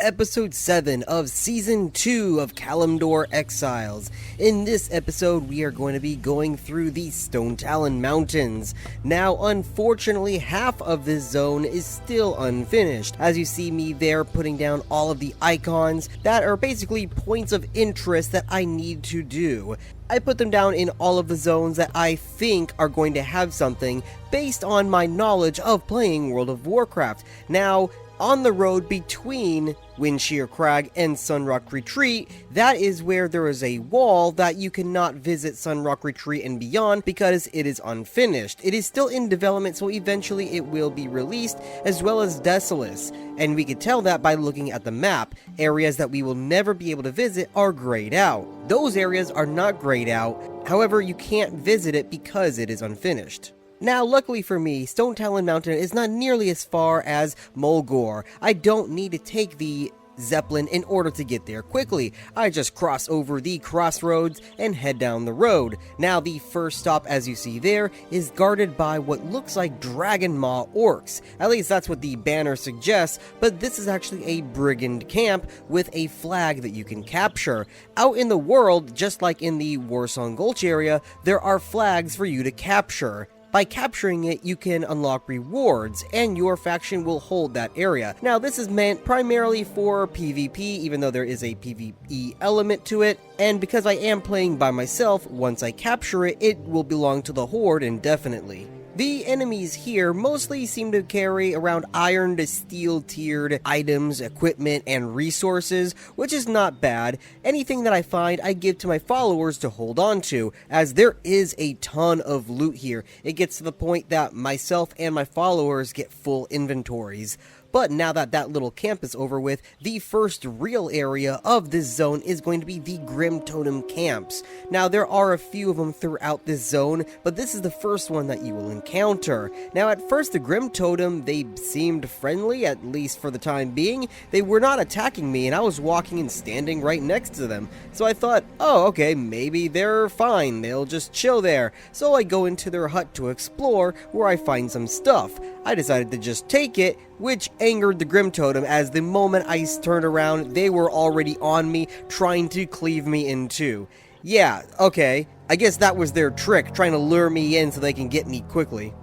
episode 7 of season 2 of Kalimdor Exiles. In this episode, we are going to be going through the Stonetalon mountains. Now, unfortunately, half of this zone is still unfinished, as you see me there putting down all of the icons that are basically points of interest that I need to do. I put them down in all of the zones that I think are going to have something based on my knowledge of playing World of Warcraft. Now, on the road between Windshear Crag and Sunrock Retreat, that is where there is a wall that you cannot visit Sunrock Retreat and beyond because it is unfinished. It is still in development, so eventually it will be released, as well as Desolus. And we can tell that by looking at the map. Areas that we will never be able to visit are grayed out. Those areas are not grayed out, however you can't visit it because it is unfinished. Now, luckily for me, Stonetalon Mountain is not nearly as far as Mulgore. I don't need to take the Zeppelin in order to get there quickly. I just cross over the crossroads and head down the road. Now, the first stop, as you see there, is guarded by what looks like Dragon Maw orcs. At least that's what the banner suggests, but this is actually a brigand camp with a flag that you can capture. Out in the world, just like in the Warsong Gulch area, there are flags for you to capture. By capturing it, you can unlock rewards, and your faction will hold that area. Now, this is meant primarily for PvP, even though there is a PvE element to it, and because I am playing by myself, once I capture it, it will belong to the Horde indefinitely. The enemies here mostly seem to carry around iron to steel tiered items, equipment, and resources, which is not bad. Anything that I find, I give to my followers to hold on to, as there is a ton of loot here. It gets to the point that myself and my followers get full inventories. But now that that little camp is over with, the first real area of this zone is going to be the Grim Totem camps. Now, there are a few of them throughout this zone, but this is the first one that you will encounter. Now, at first, the Grim Totem, they seemed friendly, at least for the time being. They were not attacking me, and I was walking and standing right next to them. So I thought, oh, okay, maybe they're fine, they'll just chill there. So I go into their hut to explore, where I find some stuff. I decided to just take it, which angered the Grim Totem, as the moment I turned around, they were already on me, trying to cleave me in two. Yeah, okay, I guess that was their trick, trying to lure me in so they can get me quickly.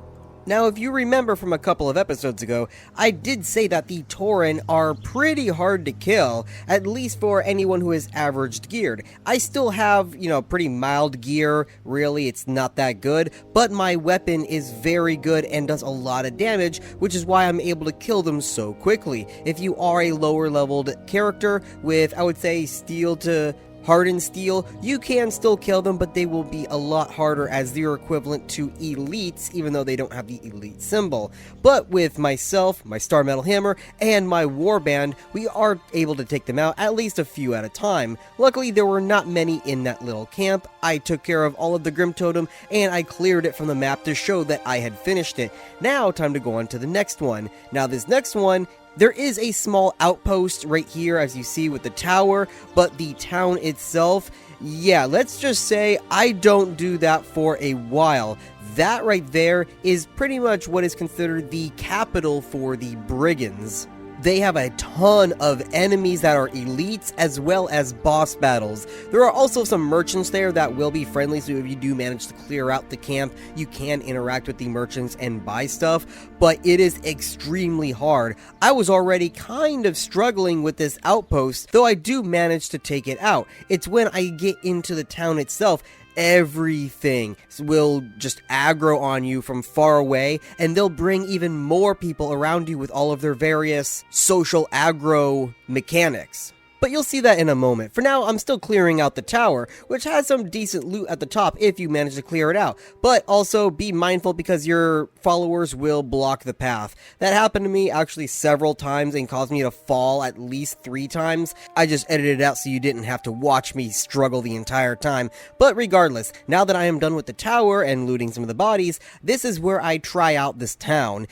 Now, if you remember from a couple of episodes ago, I did say that the Tauren are pretty hard to kill, at least for anyone who is averaged geared. I still have, pretty mild gear, really, it's not that good, but my weapon is very good and does a lot of damage, which is why I'm able to kill them so quickly. If you are a lower leveled character with, I would say, steel to hardened steel, you can still kill them, but they will be a lot harder as they're equivalent to elites, even though they don't have the elite symbol. But with myself, my Star Metal Hammer, and my Warband, we are able to take them out at least a few at a time. Luckily, there were not many in that little camp. I took care of all of the Grim Totem, and I cleared it from the map to show that I had finished it. Now, time to go on to the next one. Now, this next one, there is a small outpost right here, as you see, with the tower, but the town itself, yeah, let's just say I don't do that for a while. That right there is pretty much what is considered the capital for the brigands. They have a ton of enemies that are elites, as well as boss battles. There are also some merchants there that will be friendly, so if you do manage to clear out the camp, you can interact with the merchants and buy stuff, but it is extremely hard. I was already kind of struggling with this outpost, though I do manage to take it out. It's when I get into the town itself, everything will just aggro on you from far away, and they'll bring even more people around you with all of their various social aggro mechanics. But you'll see that in a moment. For now, I'm still clearing out the tower, which has some decent loot at the top if you manage to clear it out. But also be mindful because your followers will block the path. That happened to me actually several times and caused me to fall at least 3 times. I just edited it out so you didn't have to watch me struggle the entire time. But regardless, now that I am done with the tower and looting some of the bodies, this is where I try out this town.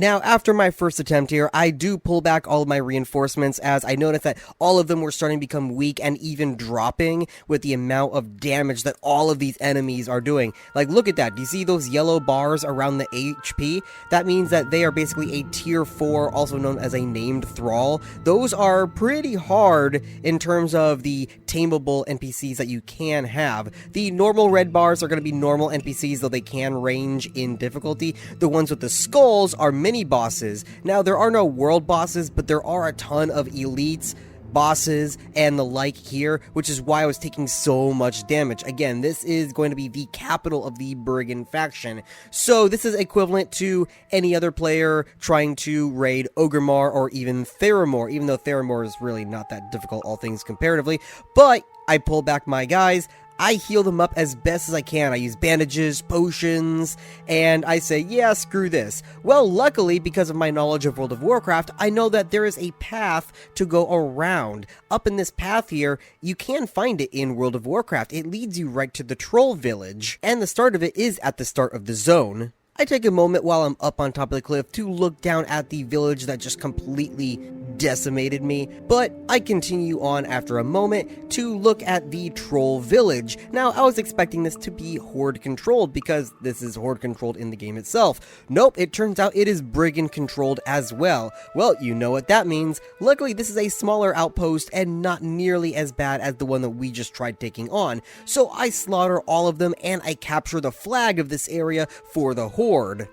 Now, after my first attempt here, I do pull back all of my reinforcements as I noticed that all of them were starting to become weak and even dropping with the amount of damage that all of these enemies are doing. Like, look at that. Do you see those yellow bars around the HP? That means that they are basically a tier 4, also known as a named thrall. Those are pretty hard in terms of the tameable NPCs that you can have. The normal red bars are going to be normal NPCs, though they can range in difficulty. The ones with the skulls are mini bosses. Now, there are no world bosses, but there are a ton of elites, bosses, and the like here, which is why I was taking so much damage. Again, this is going to be the capital of the brigand faction, so this is equivalent to any other player trying to raid Ogremar or even Theramore, even though Theramore is really not that difficult, all things comparatively. But I pull back my guys, I heal them up as best as I can. I use bandages, potions, and I say, yeah, screw this. Well, luckily, because of my knowledge of World of Warcraft, I know that there is a path to go around. Up in this path here, you can find it in World of Warcraft. It leads you right to the troll village, and the start of it is at the start of the zone. I take a moment while I'm up on top of the cliff to look down at the village that just completely decimated me, but I continue on after a moment to look at the troll village. Now, I was expecting this to be horde controlled because this is horde controlled in the game itself. Nope, it turns out it is brigand controlled as well. Well, you know what that means. Luckily, this is a smaller outpost and not nearly as bad as the one that we just tried taking on. So I slaughter all of them and I capture the flag of this area for the horde.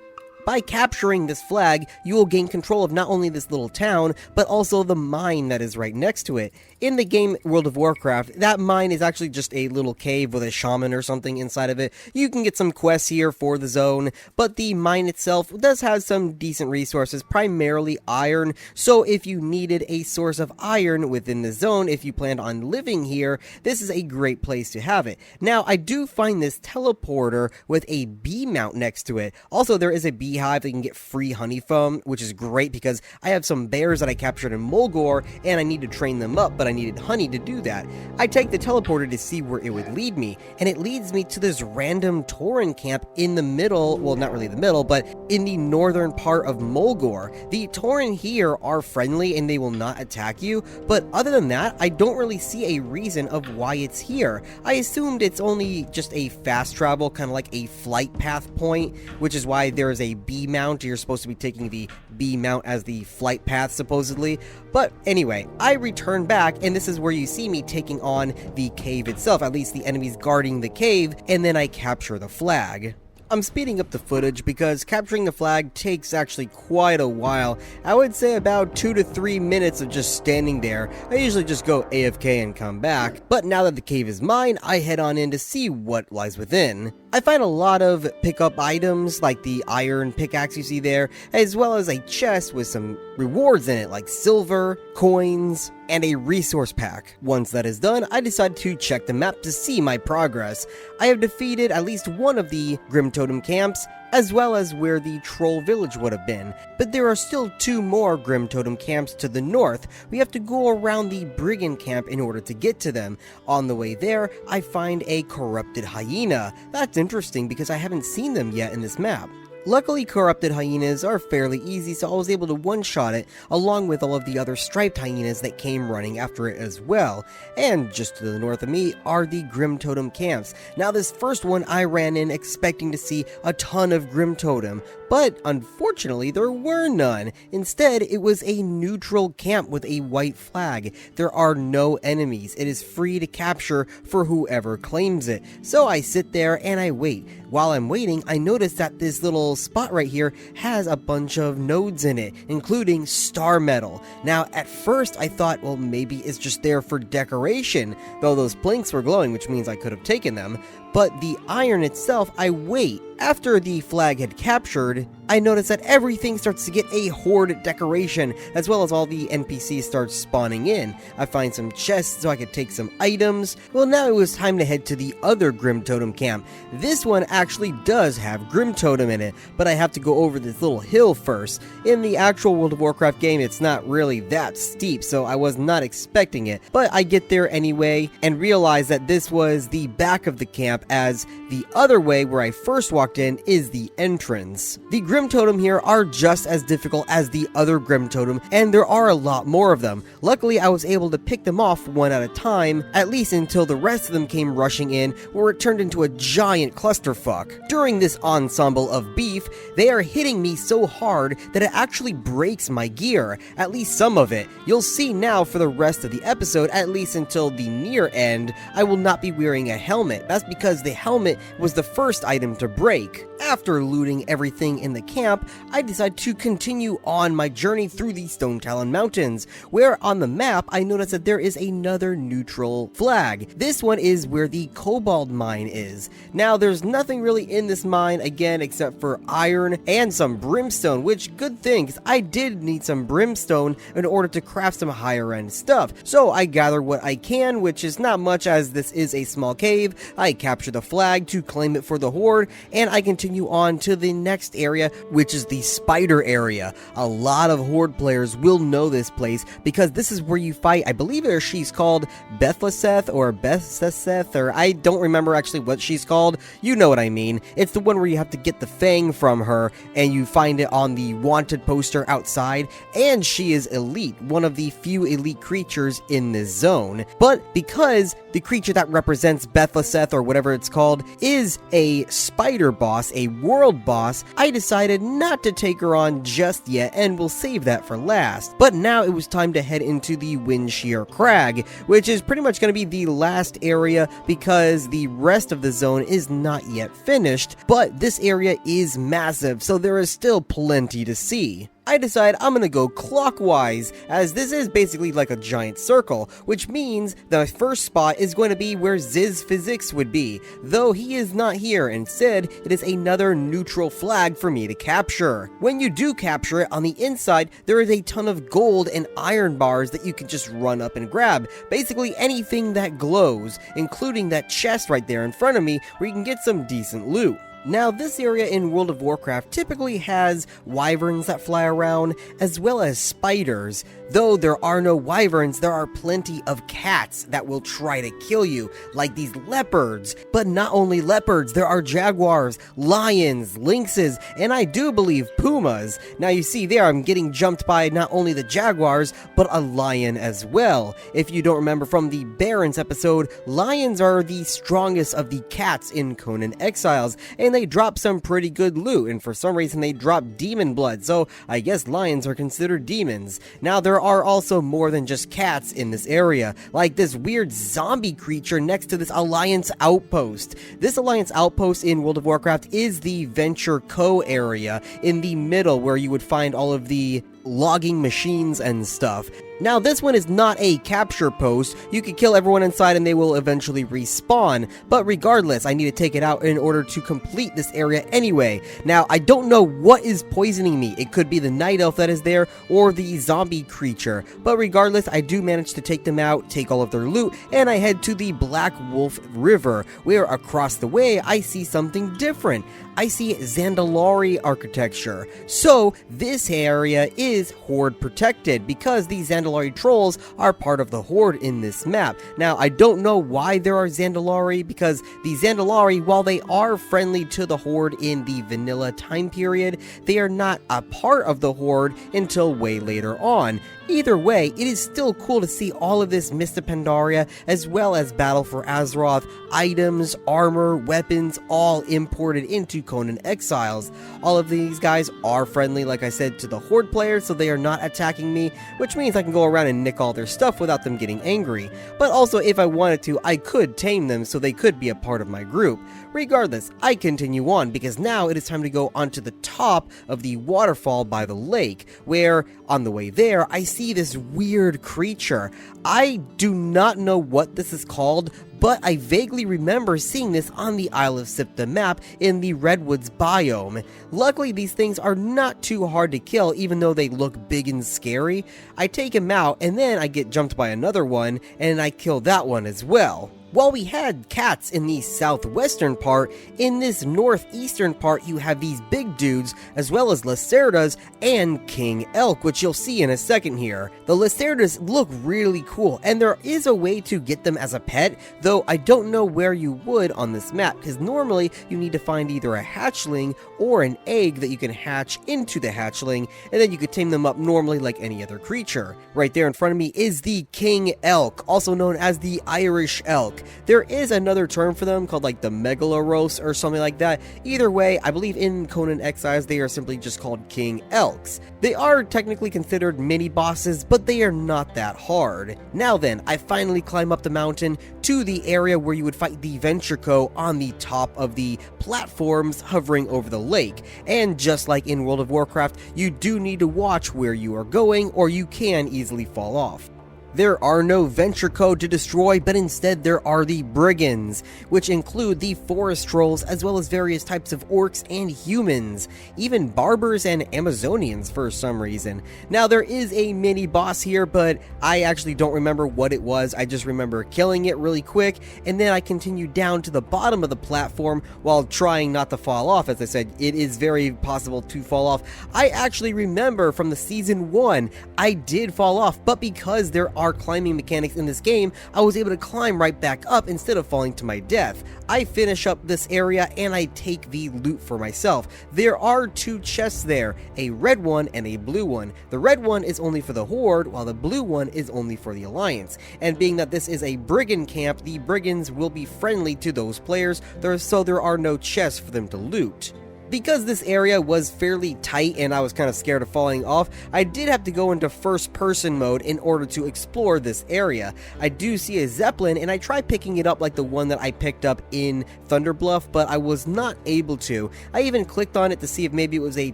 By capturing this flag, you will gain control of not only this little town, but also the mine that is right next to it. In the game World of Warcraft, that mine is actually just a little cave with a shaman or something inside of it. You can get some quests here for the zone, but the mine itself does have some decent resources, primarily iron, so if you needed a source of iron within the zone, if you planned on living here, this is a great place to have it. Now, I do find this teleporter with a bee mount next to it. Also, there is a beehive that you can get free honey from, which is great because I have some bears that I captured in Mulgore, and I need to train them up, but I needed honey to do that. I take the teleporter to see where it would lead me, and it leads me to this random Tauren camp in the middle, well, not really the middle, but in the northern part of Mulgore. The Tauren here are friendly and they will not attack you, but other than that, I don't really see a reason of why it's here. I assumed it's only just a fast travel, kind of like a flight path point, which is why there is a bee mount. You're supposed to be taking the bee mount as the flight path, supposedly. But anyway, I return back, and this is where you see me taking on the cave itself, at least the enemies guarding the cave, and then I capture the flag. I'm speeding up the footage because capturing the flag takes actually quite a while. I would say about 2 to 3 minutes of just standing there. I usually just go AFK and come back, but now that the cave is mine, I head on in to see what lies within. I find a lot of pickup items like the iron pickaxe you see there, as well as a chest with some rewards in it like silver, coins, and a resource pack. Once that is done, I decide to check the map to see my progress. I have defeated at least one of the Grim Totem camps, as well as where the Troll Village would have been. But there are still 2 more Grim Totem camps to the north. We have to go around the Brigand camp in order to get to them. On the way there, I find a corrupted hyena. That's interesting because I haven't seen them yet in this map. Luckily, corrupted hyenas are fairly easy, so I was able to one-shot it, along with all of the other striped hyenas that came running after it as well. And just to the north of me are the Grim Totem camps. Now, this first one I ran in expecting to see a ton of Grim Totem, but unfortunately there were none. Instead, it was a neutral camp with a white flag. There are no enemies. It is free to capture for whoever claims it. So I sit there and I wait. While I'm waiting, I notice that this little spot right here has a bunch of nodes in it, including star metal. Now, at first I thought, well, maybe it's just there for decoration, though those planks were glowing, which means I could have taken them. But the iron itself, I wait. After the flag had captured, I noticed that everything starts to get a horde decoration, as well as all the NPCs start spawning in. I find some chests so I could take some items. Well, now it was time to head to the other Grim Totem camp. This one actually does have Grim Totem in it, but I have to go over this little hill first. In the actual World of Warcraft game, it's not really that steep, so I was not expecting it. But I get there anyway, and realize that this was the back of the camp, as the other way where I first walked in is the entrance. The Grim Totem here are just as difficult as the other Grim Totem, and there are a lot more of them. Luckily, I was able to pick them off one at a time, at least until the rest of them came rushing in, where it turned into a giant clusterfuck. During this ensemble of beef, they are hitting me so hard that it actually breaks my gear, at least some of it. You'll see now for the rest of the episode, at least until the near end, I will not be wearing a helmet. That's because the helmet was the first item to break. After looting everything in the camp, I decided to continue on my journey through the Stonetalon Mountains, where on the map I noticed that there is another neutral flag. This one is where the Cobalt mine is. Now there's nothing really in this mine again except for iron and some brimstone, which good thing, because I did need some brimstone in order to craft some higher end stuff. So I gather what I can, which is not much as this is a small cave. I capture the flag to claim it for the Horde, and I continue on to the next area, which is the spider area. A lot of Horde players will know this place because this is where you fight, I believe she's called Bethleseth or Bethseth, or I don't remember actually what she's called. You know what I mean. It's the one where you have to get the fang from her, and you find it on the wanted poster outside, and she is elite, one of the few elite creatures in this zone. But because the creature that represents Bethleseth or whatever it's called is a spider boss, a world boss, I decided not to take her on just yet, and we'll save that for last. But now it was time to head into the Windshear Crag, which is pretty much going to be the last area because the rest of the zone is not yet finished, but this area is massive, so there is still plenty to see. I decide I'm gonna go clockwise, as this is basically like a giant circle, which means the first spot is going to be where Ziz Physics would be, though he is not here. Instead, it is another neutral flag for me to capture. When you do capture it, on the inside, there is a ton of gold and iron bars that you can just run up and grab. Basically anything that glows, including that chest right there in front of me, where you can get some decent loot. Now, this area in World of Warcraft typically has wyverns that fly around, as well as spiders. Though there are no wyverns, there are plenty of cats that will try to kill you, like these leopards. But not only leopards, there are jaguars, lions, lynxes, and I do believe pumas. Now you see there, I'm getting jumped by not only the jaguars, but a lion as well. If you don't remember from the Barons episode, lions are the strongest of the cats in Conan Exiles, and they drop some pretty good loot, and for some reason they drop demon blood, so I guess lions are considered demons. Now there are also more than just cats in this area, like this weird zombie creature next to this Alliance outpost. This Alliance outpost in World of Warcraft is the Venture Co area in the middle, where you would find all of the logging machines and stuff. Now this one is not a capture post. You can kill everyone inside and they will eventually respawn, but regardless, I need to take it out in order to complete this area anyway. Now I don't know what is poisoning me. It could be the night elf that is there or the zombie creature, but regardless, I do manage to take them out, take all of their loot, and I head to the Black Wolf River, where across the way I see something different. I see Zandalari architecture. So this area is Horde protected because these Zandalari trolls are part of the Horde in this map. Now I don't know why there are Zandalari, because the Zandalari, while they are friendly to the Horde in the vanilla time period, they are not a part of the Horde until way later on. Either way, it is still cool to see all of this Mist of Pandaria, as well as Battle for Azeroth, items, armor, weapons, all imported into Conan Exiles. All of these guys are friendly, like I said, to the Horde players, so they are not attacking me, which means I can go around and nick all their stuff without them getting angry. But also, if I wanted to, I could tame them so they could be a part of my group. Regardless, I continue on because now it is time to go onto the top of the waterfall by the lake, where on the way there, I see this weird creature. I do not know what this is called, but I vaguely remember seeing this on the Isle of Sipta map in the Redwoods biome. Luckily, these things are not too hard to kill, even though they look big and scary. I take him out, and then I get jumped by another one, and I kill that one as well. While we had cats in the southwestern part, in this northeastern part you have these big dudes, as well as Lacerdas and King Elk, which you'll see in a second here. The Lacerdas look really cool, and there is a way to get them as a pet, though though I don't know where you would on this map, because normally you need to find either a hatchling or an egg that you can hatch into the hatchling, and then you could tame them up normally like any other creature. Right there in front of me is the king elk, also known as the Irish elk. There is another term for them called like the megaloros or something like that. Either way, I believe in Conan Exiles they are simply just called king elks. They are technically considered mini bosses, but they are not that hard. Now then, I finally climb up the mountain to the area where you would fight the Ventrico on the top of the platforms hovering over the lake. And just like in World of Warcraft, you do need to watch where you are going or you can easily fall off. There are no Ventrico to destroy, but instead there are the Brigands, which include the forest trolls as well as various types of orcs and humans, even barbers and Amazonians for some reason. Now there is a mini boss here, but I actually don't remember what it was. I just remember killing it really quick, and then I continued down to the bottom of the platform while trying not to fall off. As I said, it is very possible to fall off. I actually remember from the season 1, I did fall off, but because there are climbing mechanics in this game, I was able to climb right back up instead of falling to my death. I finish up this area and I take the loot for myself. There are 2 chests there, a red one and a blue one. The red one is only for the Horde, while the blue one is only for the Alliance. And being that this is a brigand camp, the brigands will be friendly to those players, so there are no chests for them to loot. Because this area was fairly tight and I was kind of scared of falling off, I did have to go into first person mode in order to explore this area. I do see a Zeppelin and I tried picking it up like the one that I picked up in Thunderbluff, but I was not able to. I even clicked on it to see if maybe it was a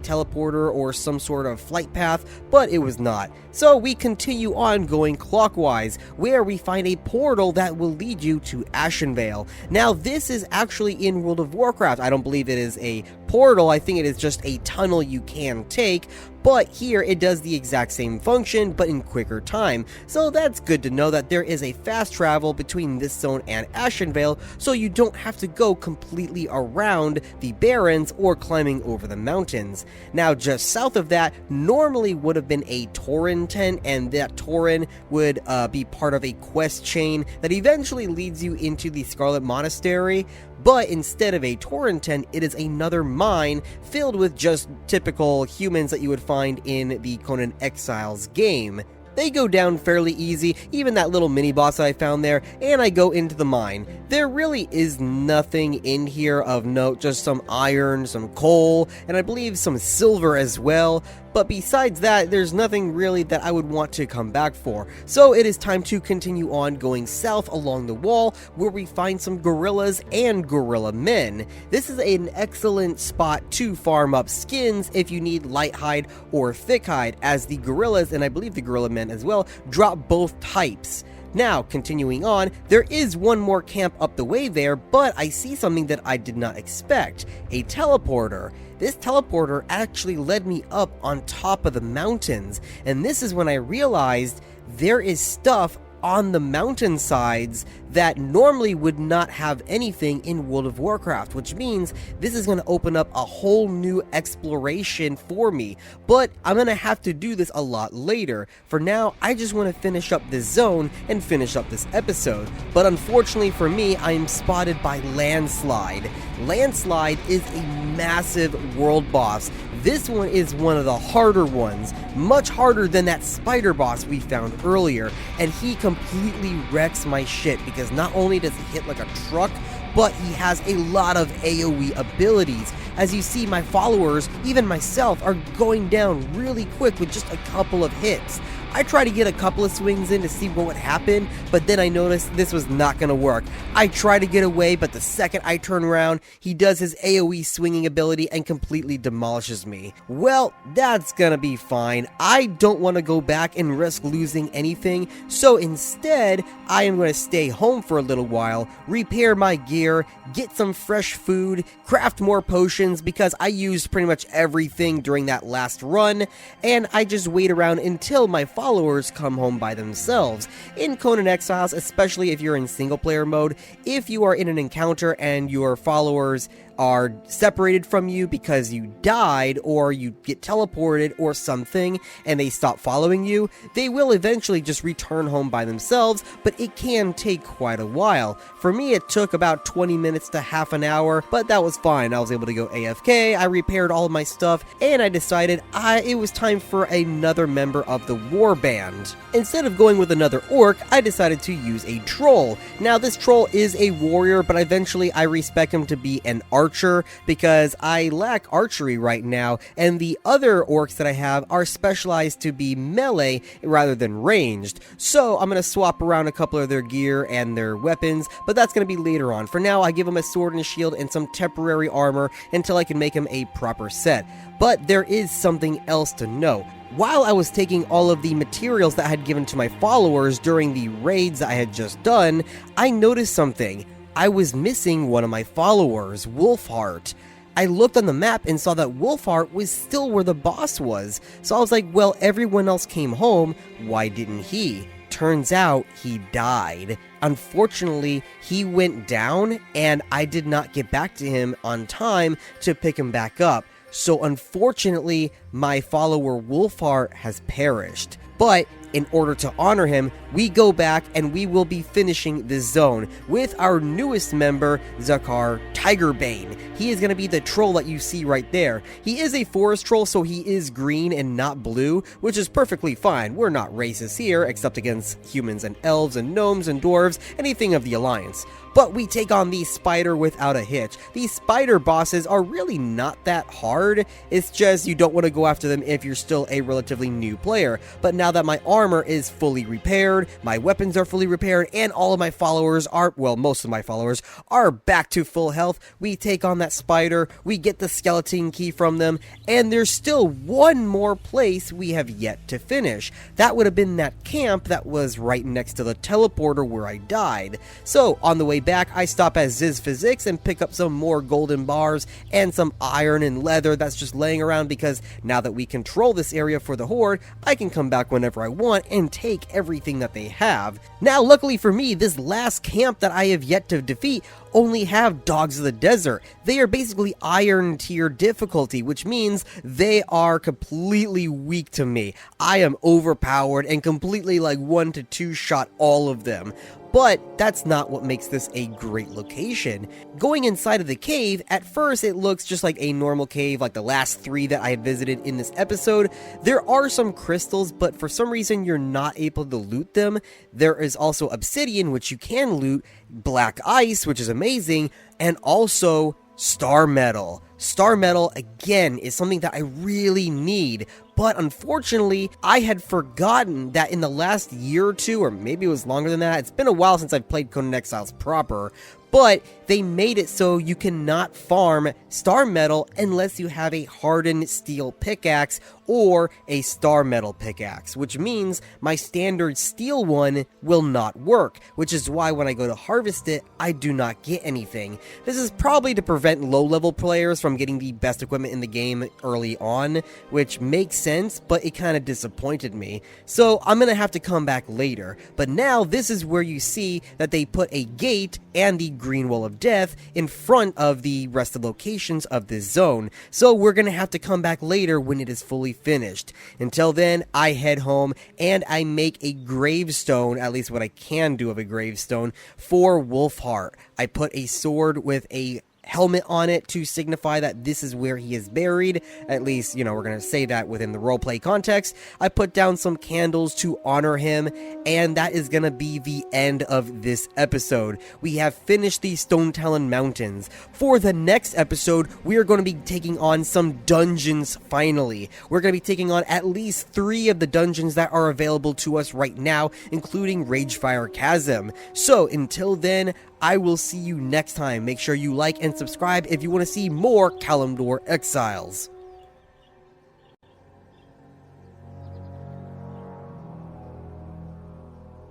teleporter or some sort of flight path, but it was not. So we continue on going clockwise, where we find a portal that will lead you to Ashenvale. Now this is actually in World of Warcraft. I don't believe it is a portal, I think it is just a tunnel you can take, but here it does the exact same function but in quicker time. So that's good to know that there is a fast travel between this zone and Ashenvale, so you don't have to go completely around the Barrens or climbing over the mountains. Now just south of that normally would have been a Tauren tent, and that Tauren would be part of a quest chain that eventually leads you into the Scarlet Monastery. But instead of a Tauren tent, it is another mine filled with just typical humans that you would find in the Conan Exiles game. They go down fairly easy, even that little mini boss that I found there, and I go into the mine. There really is nothing in here of note, just some iron, some coal, and I believe some silver as well. But besides that, there's nothing really that I would want to come back for. So it is time to continue on going south along the wall, where we find some gorillas and gorilla men. This is an excellent spot to farm up skins if you need light hide or thick hide, as the gorillas, and I believe the gorilla men as well, drop both types. Now, continuing on, there is one more camp up the way there, but I see something that I did not expect, a teleporter. This teleporter actually led me up on top of the mountains, and this is when I realized there is stuff on the mountainsides that normally would not have anything in World of Warcraft, which means this is going to open up a whole new exploration for me, but I'm going to have to do this a lot later. For now, I just want to finish up this zone and finish up this episode, but unfortunately for me, I am spotted by Landslide. Landslide is a massive world boss. This one is one of the harder ones, much harder than that spider boss we found earlier, and he completely wrecks my shit because not only does he hit like a truck, but he has a lot of AoE abilities. As you see, my followers, even myself, are going down really quick with just a couple of hits. I tried to get a couple of swings in to see what would happen, but then I noticed this was not going to work. I try to get away, but the second I turn around, he does his AoE swinging ability and completely demolishes me. Well, that's gonna be fine. I don't want to go back and risk losing anything, so instead, I am going to stay home for a little while, repair my gear, get some fresh food, craft more potions because I used pretty much everything during that last run, and I just wait around until my followers come home by themselves. In Conan Exiles, especially if you're in single player mode, if you are in an encounter and your followers are separated from you because you died or you get teleported or something and they stop following you, they will eventually just return home by themselves, but it can take quite a while. For me, it took about 20 minutes to half an hour, but that was fine. I was able to go AFK, I repaired all of my stuff, and I decided it was time for another member of the war band. Instead of going with another orc, I decided to use a troll. Now, this troll is a warrior, but eventually I respec him to be an archer because I lack archery right now, and the other orcs that I have are specialized to be melee rather than ranged. So I'm going to swap around a couple of their gear and their weapons, but that's going to be later on. For now, I give him a sword and a shield and some temporary armor until I can make him a proper set. But there is something else to know. While I was taking all of the materials that I had given to my followers during the raids I had just done, I noticed something. I was missing one of my followers, Wolfheart. I looked on the map and saw that Wolfheart was still where the boss was. So I was like, well, everyone else came home, why didn't he? Turns out he died. Unfortunately, he went down and I did not get back to him on time to pick him back up. So unfortunately, my follower Wolfheart has perished. But in order to honor him, we go back and we will be finishing this zone with our newest member, Zakar Tigerbane. He is going to be the troll that you see right there. He is a forest troll, so he is green and not blue, which is perfectly fine. We're not racist here, except against humans and elves and gnomes and dwarves, anything of the Alliance. But we take on the spider without a hitch. These spider bosses are really not that hard. It's just you don't want to go after them if you're still a relatively new player. But now that my armor is fully repaired, my weapons are fully repaired, and all of my followers are, well, most of my followers are back to full health, we take on that spider, we get the skeleton key from them, and there's still one more place we have yet to finish. That would have been that camp that was right next to the teleporter where I died. So on the way back, I stop at Ziz Physics and pick up some more golden bars and some iron and leather that's just laying around, because now that we control this area for the Horde, I can come back whenever I want and take everything that they have. Now, luckily for me, this last camp that I have yet to defeat only have Dogs of the Desert. They are basically iron tier difficulty, which means they are completely weak to me. I am overpowered and completely like 1 to 2 shot all of them. But that's not what makes this a great location. Going inside of the cave, at first it looks just like a normal cave like the last 3 that I had visited in this episode. There are some crystals, but for some reason you're not able to loot them. There is also obsidian, which you can loot, black ice, which is amazing, and also star metal. Star metal, again, is something that I really need, but unfortunately, I had forgotten that in the last year or 2, or maybe it was longer than that, it's been a while since I've played Conan Exiles proper, but they made it so you cannot farm star metal unless you have a hardened steel pickaxe or a star metal pickaxe, which means my standard steel one will not work, which is why when I go to harvest it, I do not get anything. This is probably to prevent low-level players from getting the best equipment in the game early on, which makes sense, but it kind of disappointed me. So I'm gonna have to come back later. But now this is where you see that they put a gate and the green wall of death in front of the rest of the locations of this zone. So we're gonna have to come back later when it is fully finished. Until then, I head home and I make a gravestone, at least what I can do of a gravestone, for Wolfheart. I put a sword with a helmet on it to signify that this is where he is buried. At least, you know, we're going to say that within the roleplay context. I put down some candles to honor him, and that is going to be the end of this episode. We have finished the Stonetalon Mountains. For the next episode, we are going to be taking on some dungeons finally. We're going to be taking on at least 3 of the dungeons that are available to us right now, including Ragefire Chasm. So until then, I will see you next time. Make sure you like and subscribe if you want to see more Kalimdor Exiles.